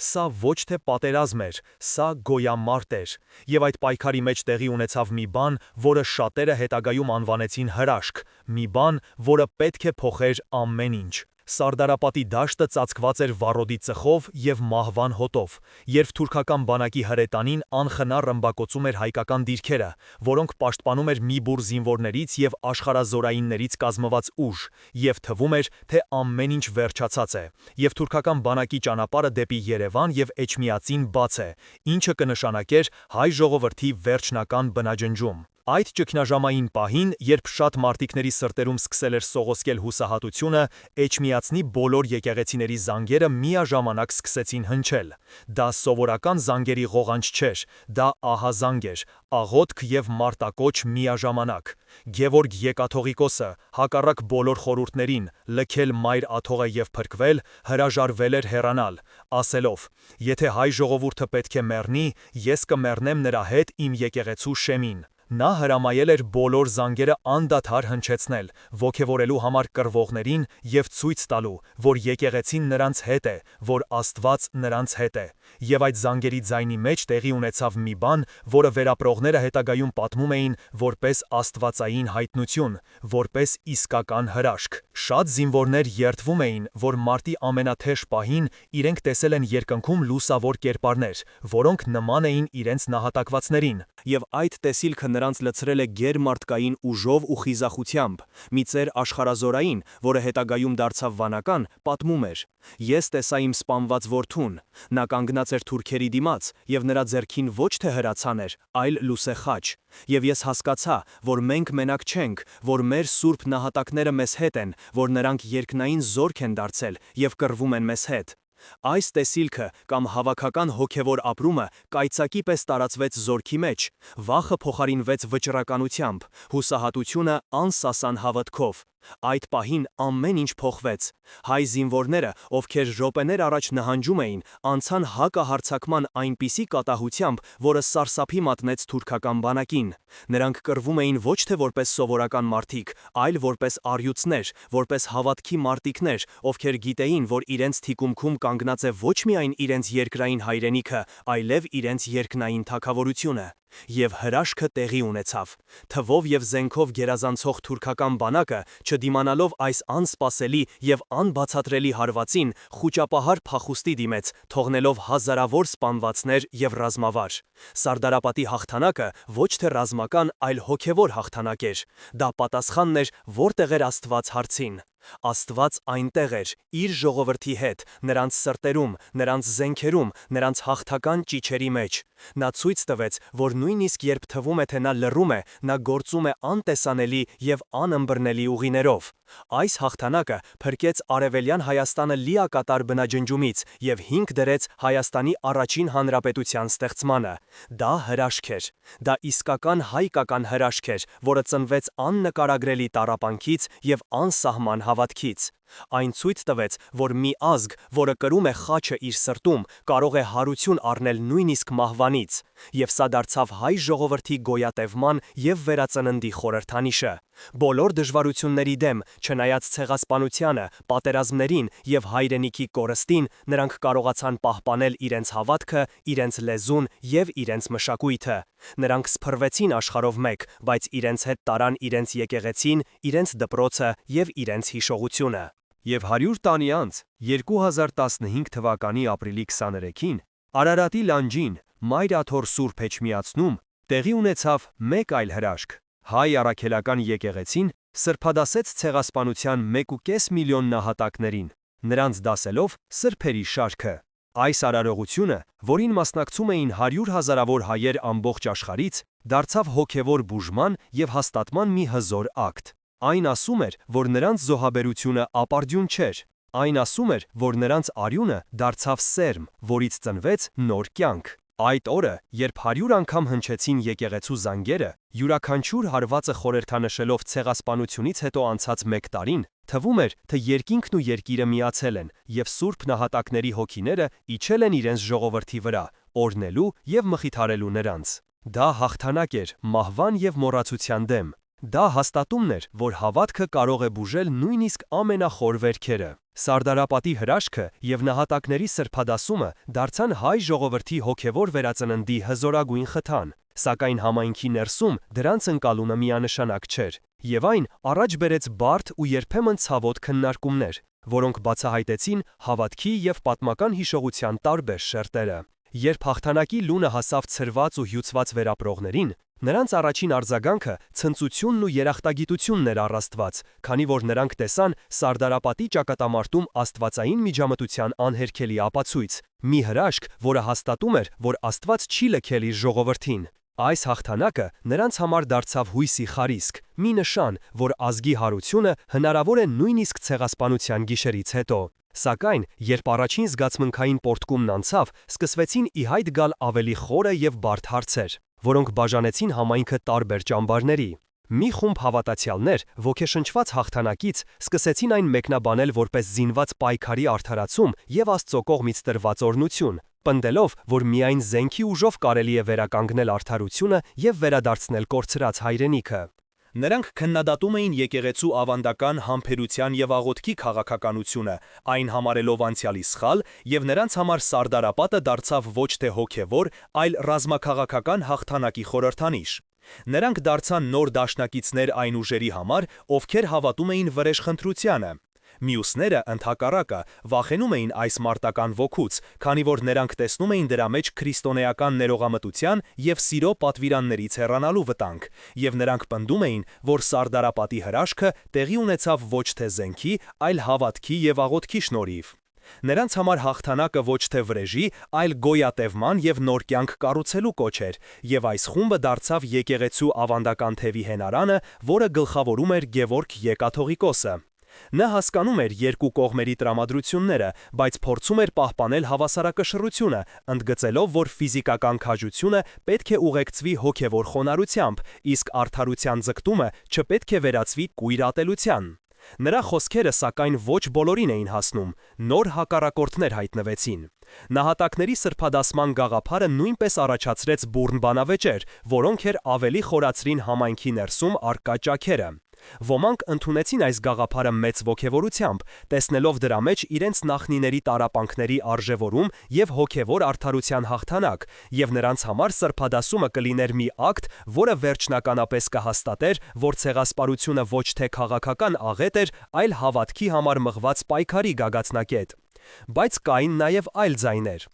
Սա ոչ թե պատերազմ էր, սա գոյամարտ էր, և այդ պայքարի մեջ տեղի ունեցավ մի բան, որը շատերը հետագայում անվանեցին հրաշք, մի բան, որը պետք է փոխեր ամեն ինչ։ Սարդարապատի դաշտը ծածկված էր վառոդի ծխով և մահվան հոտով, երբ թուրքական բանակի հրետանին անխնա ռմբակոծում էր հայկական դիրքերը, որոնք պաշտպանում էր մի բուռ զինվորներից և աշխարհազորայիններից կազմված ուժ, և թվում էր, թե ամեն ինչ վերջացած է, և թուրքական բանակի ճանապարհը դեպի Երևան և Էջմիածին բաց է, ինչը կնշանակեր հայ ժողովրդի վերջնական բնաջնջում։ Այդ ճգնաժամային պահին, երբ շատ մարտիկների սրտերում սկսել էր սողոսկել հուսահատությունը, Էջմիածնի բոլոր եկեղեցիների զանգերը միաժամանակ սկսեցին հնչել։ Դա սովորական զանգերի ղողանջ չէր, դա ահազանգ էր, աղոթք և մարտակոչ միաժամանակ։ Գևորգ Եկաթողիկոսը, հակառակ բոլոր խորհուրդներին, լքել մայր աթողը և փրկվել, հրաժարվել էր հեռանալ, ասելով. «Եթե հայ ժողովուրդը պետք է մեռնի, ես կմեռնեմ նրա հետ իմ եկեղեցու շեմին»։ Նա հրամայել էր բոլոր զանգերը անդադար հնչեցնել, ոգևորելու համար կռվողներին և ցույց տալու, որ եկեղեցին նրանց հետ է, որ Աստված նրանց հետ է։ Եվ այդ զանգերի ձայնի մեջ տեղի ունեցավ մի բան, որը վերապրողները հետագայում պատմում էին որպես աստվածային հայտնություն, որպես իսկական հրաշք։ Շատ զինվորներ երդվում էին, որ մարտի ամենաթեժ պահին իրենք տեսել են երկնքում լուսավոր կերպարներ, որոնք նման էին իրենց նահատակվածներին, և այդ տեսիլքը նրանց լցրել է գերմարտկային ուժով ու խիզախությամբ։ Մի ծեր աշխարհազորային, որը հետագայում դարձավ վանական, պատմում էր. «Ես տեսա իմ սպանված որդուն։ Նա կանգնած էր թուրքերի դիմաց, և նրա ձեռքին ոչ թե հրացան էր, այլ լուսեխաչ։ Եվ ես հասկացա, որ մենք մենակ չենք, որ մեր սուրբ նահատակները մեզ հետ են, որ նրանք երկնային զորք են դարձել և կռվում են մեզ հետ»։ Այս տեսիլքը կամ հավաքական հոգևոր ապրումը կայծակի պես տարածվեց զորքի մեջ, վախը փոխարինվեց վճռականությամբ, հուսահատությունը անսասան հավատքով։ Այդ պահին ամեն ինչ փոխվեց։ Հայ զինվորները, ովքեր րոպեներ առաջ նահանջում էին, անցան հակահարձակման այնպիսի կատաղությամբ, որը սարսափի մատնեց թուրքական բանակին։ Նրանք կռվում էին ոչ թե որպես սովորական մարդիկ, այլ որպես առյուծներ, որպես հավատքի մարտիկներ, ովքեր գիտեին, որ իրենց թիկունքում կանգնած է ոչ միայն իրենց երկրային հայրենիքը, այլև իրենց երկնային թագավորությունը։ Եվ հրաշքը տեղի ունեցավ։ Թվով և զենքով գերազանցող թուրքական բանակը, չդիմանալով այս անսպասելի և անբացատրելի հարվածին, խուճապահար փախուստի դիմեց, թողնելով հազարավոր սպանվածներ և ռազմավար։ Սարդարապատի հաղթանակը ոչ թե ռազմական, այլ հոգևոր հաղթանակ էր։ Դա պատասխանն էր «Որտեղ էր Աստված» հարցին։ Աստված այնտեղ էր, իր ժողովրդի հետ, նրանց սրտերում, նրանց զենքերում, նրանց հաղթական ճիչերի մեջ։ Նա ցույց տվեց, որ նույնիսկ երբ թվում է, թե նա լռում է, նա գործում է անտեսանելի և անըմբռնելի ուղիներով։ Այս հաղթանակը փրկեց Արևելյան Հայաստանը լիակատար բնաջնջումից և հիմք դրեց Հայաստանի առաջին հանրապետության ստեղծմանը։ Դա հրաշք էր։ Դա իսկական հայկական հրաշք էր, որը ծնվեց աննկարագրելի տառապանքից և անսահման հավատքից։ Այն ցույց տվեց, որ մի ազգ, որը կրում է խաչը իր սրտում, կարող է հարություն առնել նույնիսկ մահվանից։ Եվ սա դարձավ հայ ժողովրդի գոյատևման և վերածննդի խորհրդանիշը։ Բոլոր դժվարությունների դեմ, չնայած ցեղասպանությանը, պատերազմներին և հայրենիքի կորստին, նրանք կարողացան պահպանել իրենց հավատքը, իրենց լեզուն և իրենց մշակույթը։ Նրանք սփռվեցին աշխարհով մեկ, բայց իրենց հետ տարան իրենց եկեղեցին, իրենց դպրոցը և իրենց հիշողությունը։ Եվ 100 տարի անց, 2015 թվականի ապրիլի 23-ին, Արարատի լանջին, Մայր Աթոռ Սուրբ Էջմիածնում, տեղի ունեցավ մեկ այլ հրաշք։ Հայ առաքելական եկեղեցին սրբադասեց ցեղասպանության 1.5 միլիոն նահատակներին, նրանց դասելով սրբերի շարքը։ Այս արարողությունը, որին մասնակցում էին 100 հազարավոր հայեր ամբողջ աշխարհից, դարձավ հոգևոր բուժման և հաստատման մի հզոր ակտ։ Այն ասում էր, որ նրանց զոհաբերությունը ապարդյուն չէր։ Այն ասում էր, որ նրանց արյունը դարձավ սերմ, որից ծնվեց նոր կյանք։ Այդ օրը, երբ 100 անգամ հնչեցին եկեղեցու զանգերը, յուրաքանչյուր հարվածը խորհրդանշելով ցեղասպանությունից հետո անցած մեկ տարին, թվում էր, թե երկինքն ու երկիրը միացել են, և սուրբ նահատակների հոգիները իջել են իրենց ժողովրդի վրա, օրհնելու և մխիթարելու նրանց։ Դա հաղթանակ էր մահվան և մոռացության դեմ։ Դա հաստատումն էր, որ հավատքը կարող է բուժել նույնիսկ ամենախոր վերքերը։ Սարդարապատի հրաշքը և նահատակների սրբադասումը դարձան հայ ժողովրդի հոգևոր վերածննդի հզորագույն խթան, սակայն համայնքի ներսում դրանց ընկալումը միանշանակ չէր, և այն առաջ բերեց բարդ ու երբեմն ցավոտ քննարկումներ, որոնք բացահայտեցին հավատքի և պատմական հիշողության տարբեր շերտերը։ Երբ հաղթանակի լունը հասավ ցրված ու հյուծված վերապրողներին, նրանց առաջին արձագանքը ցնծությունն ու երախտագիտությունն էր առ Աստված, քանի որ նրանք տեսան Սարդարապատի ճակատամարտում աստվածային միջամտության անհերքելի ապացույց, մի հրաշք, որը հաստատում էր, որ Աստված չի լքել իր ժողովրդին։ Այս հաղթանակը նրանց համար դարձավ հույսի խարիսկ, մի նշան, որ ազգի հարությունը հնարավոր է նույնիսկ ցեղասպանության գիշերից հետո։ Սակայն, երբ առաջին զգացմունքային պոռթկումն անցավ, սկսվեցին ի հայտ գալ ավելի խորը և բարդ հարցեր, որոնք բաժանեցին համայնքը տարբեր ճամբարների։ Մի խումբ հավատացյալներ, ոգեշնչված հաղթանակից, սկսեցին այն մեկնաբանել որպես զինված պայքարի արդարացում և Աստծո կողմից տրված օրհնություն, պնդելով, որ միայն զենքի ուժով կարելի է վերականգնել արդարությունը և վերադարձնել կորցրած հայրենիքը։ Նրանք քննադատում էին եկեղեցու ավանդական համբերության և աղոթքի քաղաքականությունը, այն համարելով անցյալի սխալ, և նրանց համար Սարդարապատը դարձավ ոչ թե հոգևոր, այլ ռազմաքաղաքական հաղթանակի խորհրդանիշ։ Նրանք դարձան նոր դաշնակիցներ այն ուժերի համար, ովքեր հավատում էին վրեժխնդրությանը։ Մյուսները, ընդհակառակը, վախենում էին այս մարտական ոգուց, քանի որ նրանք տեսնում էին դրա մեջ քրիստոնեական ներողամտության և սիրո պատվիրաններից հեռանալու վտանգ, և նրանք պնդում էին, որ Սարդարապատի հրաշքը տեղի ունեցավ ոչ թե զենքի, այլ հավատքի և աղոթքի շնորհիվ։ Նրանց համար հաղթանակը ոչ թե վրեժի, այլ գոյատևման և նոր կյանք կառուցելու կոչ էր, և այս խումբը դարձավ եկեղեցու ավանդական թևի հենարանը, որը գլխավորում էր Գևորգ Եկաթողիկոսը։ Նա հասկանում էր երկու կողմերի տրամադրությունները, բայց փորձում էր պահպանել հավասարակշռությունը, ընդգծելով, որ ֆիզիկական քաջությունը պետք է ուղեկցվի հոգևոր խոնարհությամբ, իսկ արդարության ձգտումը չպետք է վերածվի կույր ատելության։ Նրա խոսքերը, սակայն, ոչ բոլորին էին հասնում, նոր հակառակորդներ հայտնվեցին։ Նահատակների սրբադասման գաղափարը նույնպես առաջացրեց բուռն բանավեճեր, որոնք էր ավելի խորացրին համայնքի ներսում առկա ճաքերը։ Ոմանք ընդունեցին այս գաղափարը մեծ ոգևորությամբ, տեսնելով դրա մեջ իրենց նախնիների տառապանքների արժևորում և հոգևոր արդարության հաղթանակ, և նրանց համար սրբադասումը կլիներ մի ակտ, որը վերջնականապես կհաստատեր, որ ցեղասպանությունը ոչ թե քաղաքական աղետ էր, այլ հավատքի համար մղված պայքարի գագաթնակետ։ Բայց կային նաև այլ ձայներ։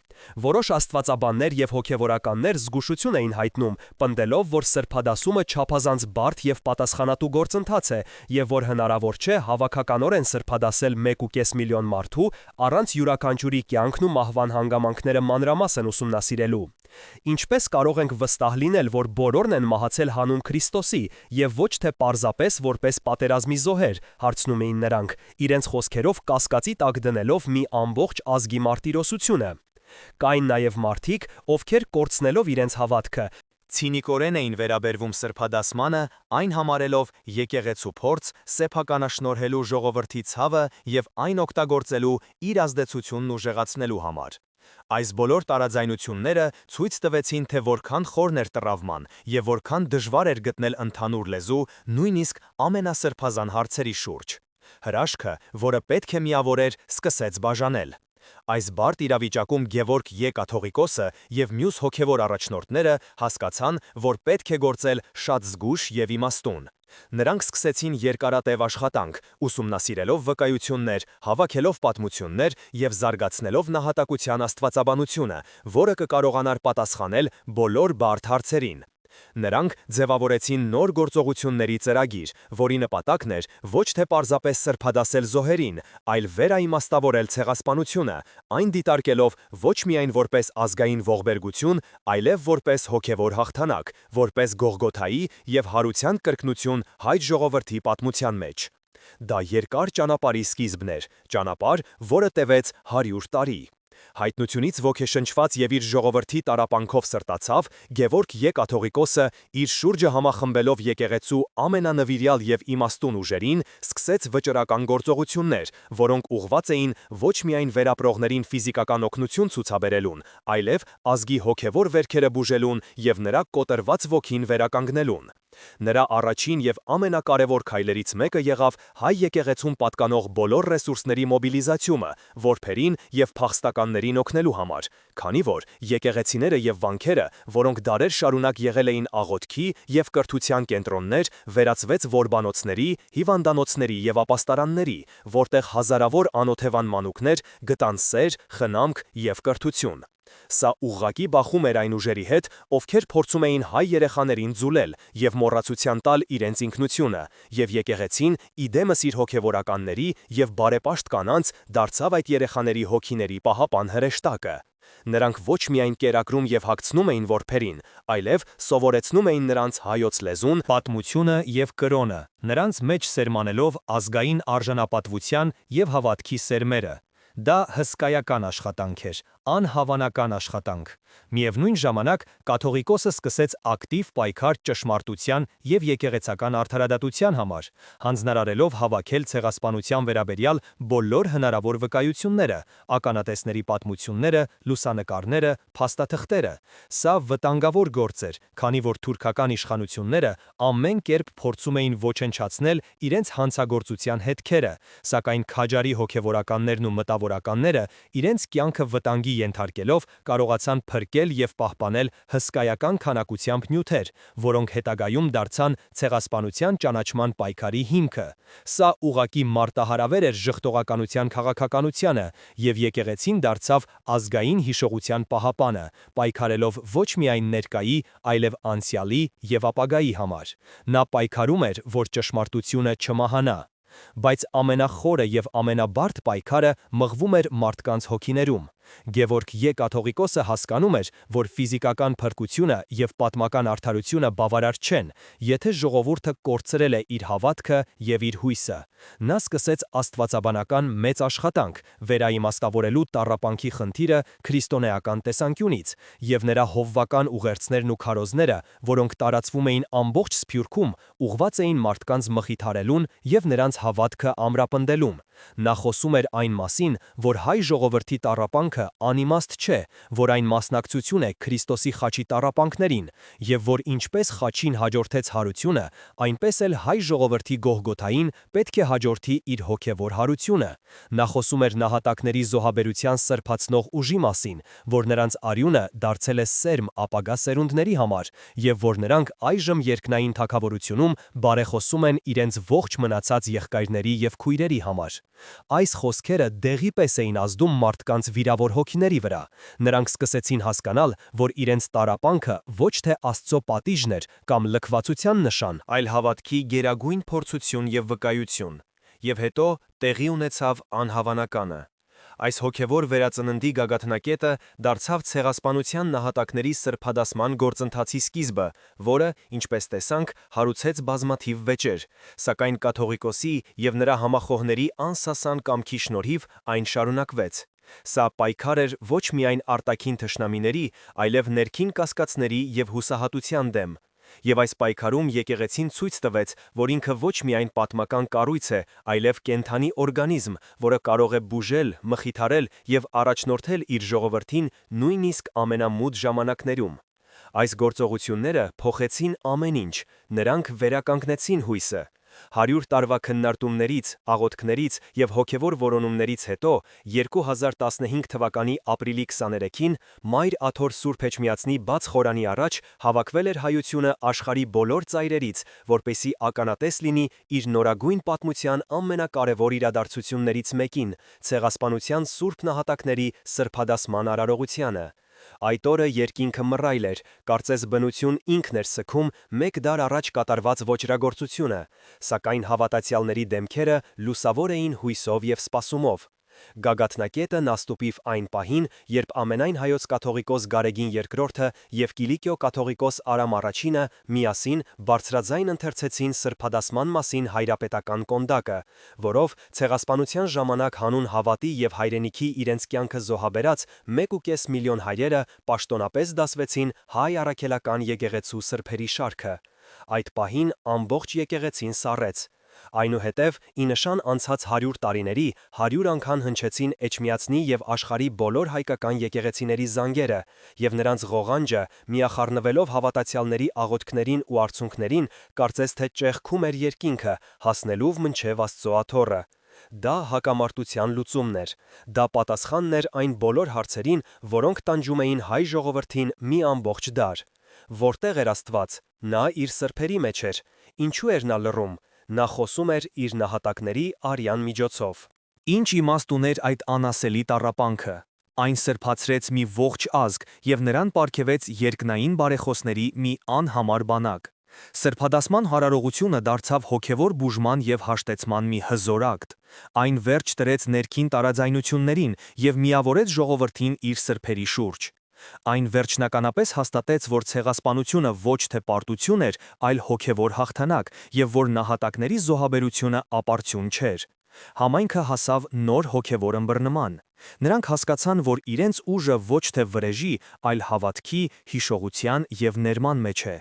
Որոշ աստվածաբաններ եւ հոգեվորականներ զգուշություն էին հայտնում, պնդելով, որ սրբադասումը չափազանց բարդ եւ պատասխանատու գործընթաց է եւ որ հնարավոր չէ հավաքականորեն սրբադասել 1.5 միլիոն մարդու առանց յուրաքանչյուրի կյանքն ու մահվան հանգամանքները մանրամասն ուսումնասիրելու։ Ինչպես կարող ենք վստահ լինել, որ բոլորն են մահացել հանուն Քրիստոսի եւ ոչ թե պարզապես որպես պատերազմի զոհեր, հարցնում էին նրանք, իրենց խոսքերով կասկածի տակ դնելով մի ամբողջ ազգի մարտիրոսությունը։ Կային նաև մարդիկ, ովքեր կորցնելով իրենց հավատքը, ցինիկորեն էին վերաբերվում սրբադասմանը, այն համարելով եկեղեցու փորձ, սեփականաշնորհելու ժողովրդի ցավը եւ այն օգտագործելու իր ազդեցությունն ուժեղացնելու համար։ Այս բոլոր տարաձայնությունները ցույց տվեցին, թե որքան խորն էր տրավման եւ որքան դժվար էր գտնել ընդհանուր լեզու նույնիսկ ամենասրբազան հարցերի շուրջ։ Հրաշքը, որը պետք է միավորեր, սկսեց բաժանել։ Այս բարդ իրավիճակում Գևորգ Ե կաթողիկոսը եւ մյուս հոգևոր առաջնորդները հասկացան, որ պետք է գործել շատ զգույշ եւ իմաստուն։ Նրանք սկսեցին երկարատև աշխատանք, ուսումնասիրելով վկայություններ, հավաքելով պատմություններ եւ զարգացնելով նահատակության աստվածաբանությունը, որը կկարողանար պատասխանել բոլոր բարդ հարցերին։ Նրանք ձևավորեցին նոր գործողությունների ծրագիր, որի նպատակն էր ոչ թե պարզապես սրբադասել զոհերին, այլ վերաիմաստավորել ցեղասպանությունը, այն դիտարկելով ոչ միայն որպես ազգային ողբերգություն, այլև որպես հոգևոր հաղթանակ, որպես Գողգոթայի եւ հարության կրկնություն հայ ժողովրդի պատմության մեջ։ Դա երկար ճանապարհի սկիզբն էր, ճանապարհ, որը տևեց 100 տարի։ Հայտնությունից ոգեշնչված եւ իր ժողովրդի տարապանքով սրտացավ, Գևորգ Ե կաթողիկոսը իր շուրջը համախմբելով եկեղեցու ամենանվիրյալ եւ իմաստուն ուժերին, սկսեց վճռական գործողություններ, որոնք ուղղված էին ոչ միայն վերապրողներին ֆիզիկական օգնություն ցուցաբերելուն, այլև ազգի հոգևոր վերքերը բուժելուն եւ նրա կոտրված ոգին վերականգնելուն։ Նրա առաջին եւ ամենակարևոր քայլերից մեկը եղավ հայ եկեղեցուն պատկանող բոլոր ռեսուրսների մոբիլիզացումը, որբերին եւ փախստականներին օգնելու համար, քանի որ եկեղեցիները եւ վանքերը, որոնք դարեր շարունակ եղել էին աղոթքի եւ կրթության կենտրոններ, վերածվեց որբանոցների, հիվանդանոցների եւ ապաստարանների, որտեղ հազարավոր անօթևան մանուկներ գտան սեր, խնամք եւ կրթություն։ Սա ուղղակի բախում էր այն ուժերի հետ, ովքեր փորձում էին հայ երեխաներին ձուլել եւ մոռացության տալ իրենց ինքնությունը, եւ եկեղեցին իդեմս իր հոգեվորականների եւ բարեպաշտ կանանց դարձավ այդ երեխաների հոգիների պահապան հրեշտակը։ Նրանք ոչ միայն կերակրում եւ հագցնում էին որբերին, այլև սովորեցնում էին նրանց հայոց լեզուն, պատմությունը եւ կրոնը, նրանց մեջ սերմանելով ազգային արժանապատվության եւ հավատքի սերմերը։ Դա հսկայական աշխատանք էր, անհավանական աշխատանք։ Միևնույն ժամանակ կաթողիկոսը սկսեց ակտիվ պայքար ճշմարտության եւ եկեղեցական արդարադատության համար, հանձնարարելով հավաքել ցեղասպանության վերաբերյալ բոլոր հնարավոր վկայությունները, ականատեսների պատմությունները, լուսանկարները, փաստաթղթերը։ Սա վտանգավոր գործ էր, քանի որ թուրքական իշխանությունները ամեն կերպ փորձում էին ոչնչացնել իրենց հանցագործության հետքերը, սակայն քաջարի հոգևորականներն ու մտավորականները իրենց կյանքը վտանգի ենթարկելով կարողացան փրկել եւ պահպանել հսկայական քանակությամբ նյութեր, որոնք հետագայում դարձան ցեղասպանության ճանաչման պայքարի հիմքը։ Սա ուղղակի մարտահրավեր էր ժխտողականության քաղաքականությանը եւ եկեղեցին դարձավ ազգային հիշողության պահապանը, պայքարելով ոչ միայն ներկայի, այլև անցյալի եւ ապագայի համար։ Նա պայքարում էր, որ ճշմարտությունը չմահանա։ Բայց ամենախորը եւ ամենաբարդ պայքարը մղվում էր մարդկանց հոգիներում։ Գևորգ Ե կաթողիկոսը հասկանում էր, որ ֆիզիկական փրկությունը եւ պատմական արդարությունը բավարար չեն, եթե ժողովուրդը կորցրել է իր հավատքը եւ իր հույսը։ Նա սկսեց աստվածաբանական մեծ աշխատանք վերաիմաստավորելու տառապանքի խնդիրը քրիստոնեական տեսանկյունից, եւ նրա հովվական ուղերձներն ու քարոզները, որոնք տարածվում էին ամբողջ Սփյուռքում, ուղղված էին մարդկանց մխիթարելուն եւ նրանց հավատքը ամրապնդելուն։ Նա խոսում էր այն մասին, որ հայ ժողովրդի տառապանքը անիմաստ չէ, որ այն մասնակցություն է Քրիստոսի խաչի տառապանքներին, եւ որ ինչպես խաչին հաջորդեց հարությունը, այնպես էլ հայ ժողովրդի Գողգոթային պետք է հաջորդի իր հոգևոր հարությունը։ Նա խոսում էր նահատակների զոհաբերության սրբացնող ուժի մասին, որ նրանց արյունը դարձել է սերմ ապագա սերունդների համար, եւ որ նրանք այժմ երկնային թագավորությունում բարեխոսում են իրենց ողջ մնացած եղկայրների եւ քույրերի համար։ Այս խոսքերը դեղի պես էին ազդում մարդկանց վիրավորված մեղավոր հոգիների վրա։ Նրանք սկսեցին հասկանալ, որ իրենց տառապանքը ոչ թե Աստծո պատիժն էր կամ լքվածության նշան, այլ հավատքի գերագույն փորձություն և վկայություն։ Եվ հետո տեղի ունեցավ անհավանականը։ Այս հոգևոր վերածննդի գագաթնակետը դարձավ ցեղասպանության նահատակների սրբադասման գործընթացի սկիզբը, որը, ինչպես տեսանք, հարուցեց բազմաթիվ վեճեր, սակայն կաթողիկոսի և նրա համախոհների անսասան կամքի շնորհիվ այն շարունակվեց։ Սա պայքար էր ոչ միայն արտաքին թշնամիների, այլև ներքին կասկածների և հուսահատության դեմ։ Եվ այս պայքարում եկեղեցին ցույց տվեց, որ ինքը ոչ միայն պատմական կառույց է, այլև կենդանի օրգանիզմ, որը կարող է բուժել, մխիթարել և առաջնորդել իր ժողովրդին նույնիսկ ամենամութ ժամանակներում։ Այս գործողությունները փոխեցին ամեն ինչ, նրանք վերականգնեցին հույսը։ 100 տարվա քննարկումներից, աղոթքներից և հոգևոր որոնումներից հետո 2015 թվականի ապրիլի 23-ին Մայր Աթոր Սուրբ Էջմիածնի բաց խորանի առաջ հավաքվել էր հայությունը աշխարհի բոլոր ծայրերից, որպեսզի ականատես լինի իր նորագույն պատմության ամենակարևոր իրադարձություններից մեկին՝ ցեղասպանության սուրբ նահատակների սրբադասման արարողությանը։ Այդ օրը երկինքը մռայլ էր, կարծես բնություն ինքն էր սգում մեկ դար առաջ կատարված ոճրագործությունը, սակայն հավատացյալների դեմքերը լուսավոր էին հույսով և սպասումով։ Գագաթնակետը նաստուպիվ այն պահին, երբ ամենայն հայոց կաթողիկոս Գարեգին II-ը և Կիլիկիո կաթողիկոս Արամ I-ը միասին բարձրաձայն ընթերցեցին սրբադասման մասին հայրապետական կոնդակը, որով ցեղասպանության ժամանակ հանուն հավատի և հայրենիքի իրենց կյանքը զոհաբերած 1,5 միլիոն հայրերը պաշտոնապես դասվեցին հայ առաքելական եկեղեցու սրբերի շարքը։ Այդ պահին ամբողջ եկեղեցին սառեց։ Այնուհետև, ի նշան անցած 100 տարիների, 100 անգամ հնչեցին Էջմիածնի և աշխարհի բոլոր հայկական եկեղեցիների զանգերը, և նրանց ղողանջը, միախառնվելով հավատացյալների աղոթքներին ու արցունքներին, կարծես թե ճեղքում էր երկինքը, հասնելով մինչև Աստծո աթոռը։ Դա հակամարտության լուծումն էր։ Դա պատասխանն էր այն բոլոր հարցերին, որոնք տանջում էին հայ ժողովրդին մի ամբողջ դար։ Որտեղ էր Աստված։ Նա իր սրբերի մեջ էր։ Ինչու էր նա լռում։ Նա խոսում էր իր նահատակների արյան միջոցով։ Ինչ իմաստ ուներ այդ անասելի տառապանքը։ Այն սրբացրեց մի ողջ ազգ և նրան պարգևեց երկնային բարեխոսների մի անհամար բանակ։ Սրբադասման հարարողությունը դարձավ հոգևոր բուժման և հաշտեցման մի հզոր ակտ։ Այն վերջ տրեց ներքին տարաձայնություններին և միավորեց ժողովրդին իր սրբերի շուրջ։ Այն վերջնականապես հաստատեց, որ ցեղասպանությունը ոչ թե պարտություն էր, այլ հոգևոր հաղթանակ, և որ նահատակների զոհաբերությունը ապարդյուն չէր։ Համայնքը հասավ նոր հոգևոր ըմբռնման։ Նրանք հասկացան, որ իրենց ուժը ոչ թե վրեժի, այլ հավատքի, հիշողության և ներման մեջ է։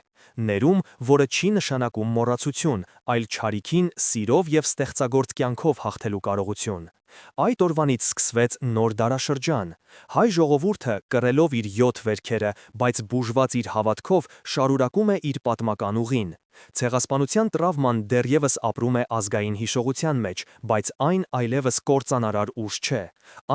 Ներում, որը չի նշանակում մոռացություն, այլ չարիքին սիրով և ստեղծագործ կյանքով հաղթելու կարողություն։ Այդ օրվանից սկսվեց նոր դարաշրջան։ Հայ ժողովուրդը, կռելով իր 7 վերքերը, բայց բուժված իր հավատքով, շարունակում է իր պատմական ուղին։ Ցեղասպանության տրավման դեռևս ապրում է ազգային հիշողության մեջ, բայց այն այլևս կործանարար ուժ չէ։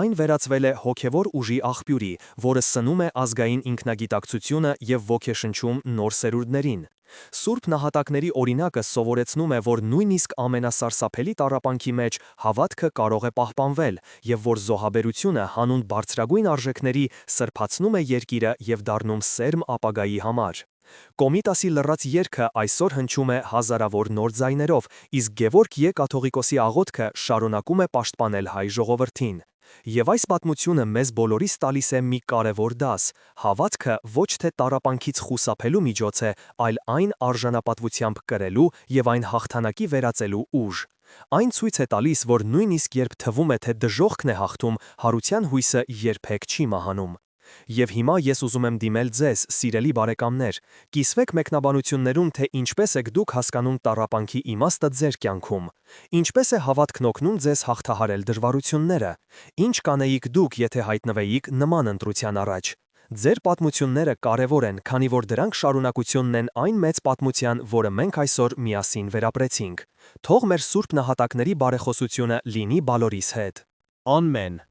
Այն վերածվել է հոգևոր ուժի աղբյուրի, որը սնում է ազգային ինքնագիտակցությունը և ոգեշնչում նոր սերունդներին։ Սուրբ նահատակների օրինակը սովորեցնում է, որ նույնիսկ ամենասարսափելի տառապանքի մեջ հավատքը կարող է պահպանվել, և որ զոհաբերությունը հանուն բարձրագույն արժեքների սրբացնում է երկիրը և դառնում սերմ ապագայի համար։ Կոմիտասի լռած երգը այսօր հնչում է հազարավոր նոր ձայներով, իսկ Գևորգ Ե կաթողիկոսի աղոթքը շարունակում է պաշտպանել հայ ժողովրդին։ Եվ այս պատմությունը մեզ բոլորիս տալիս է մի կարևոր դաս. հավատքը ոչ թե տառապանքից խուսափելու միջոց է, այլ այն արժանապատվությամբ կրելու և այն հաղթանակի վերածելու ուժ։ Այն ցույց է տալիս, որ նույնիսկ երբ թվում է, թե դժոխքն է հաղթում, հարության հույսը երբեք չի մահանում։ Եվ հիմա ես ուզում եմ դիմել ձեզ, սիրելի բարեկամներ, կիսվեք մեկնաբանություններում, թե ինչպես եք դուք հասկանում տառապանքի իմաստը ձեր կյանքում։ Ինչպես է հավատքն օգնում ձեզ հաղթահարել դժվարությունները։ Ինչ կանեիք դուք, եթե հայտնվեիք նման ընտրության առաջ։ Ձեր պատմությունները կարևոր են, քանի որ դրանք շարունակությունն են այն մեծ պատմության, որը մենք այսօր միասին վերապրեցինք։ Թող մեր սուրբ նահատակների բարեխոսությունը լինի բոլորիս հետ։ Ամեն։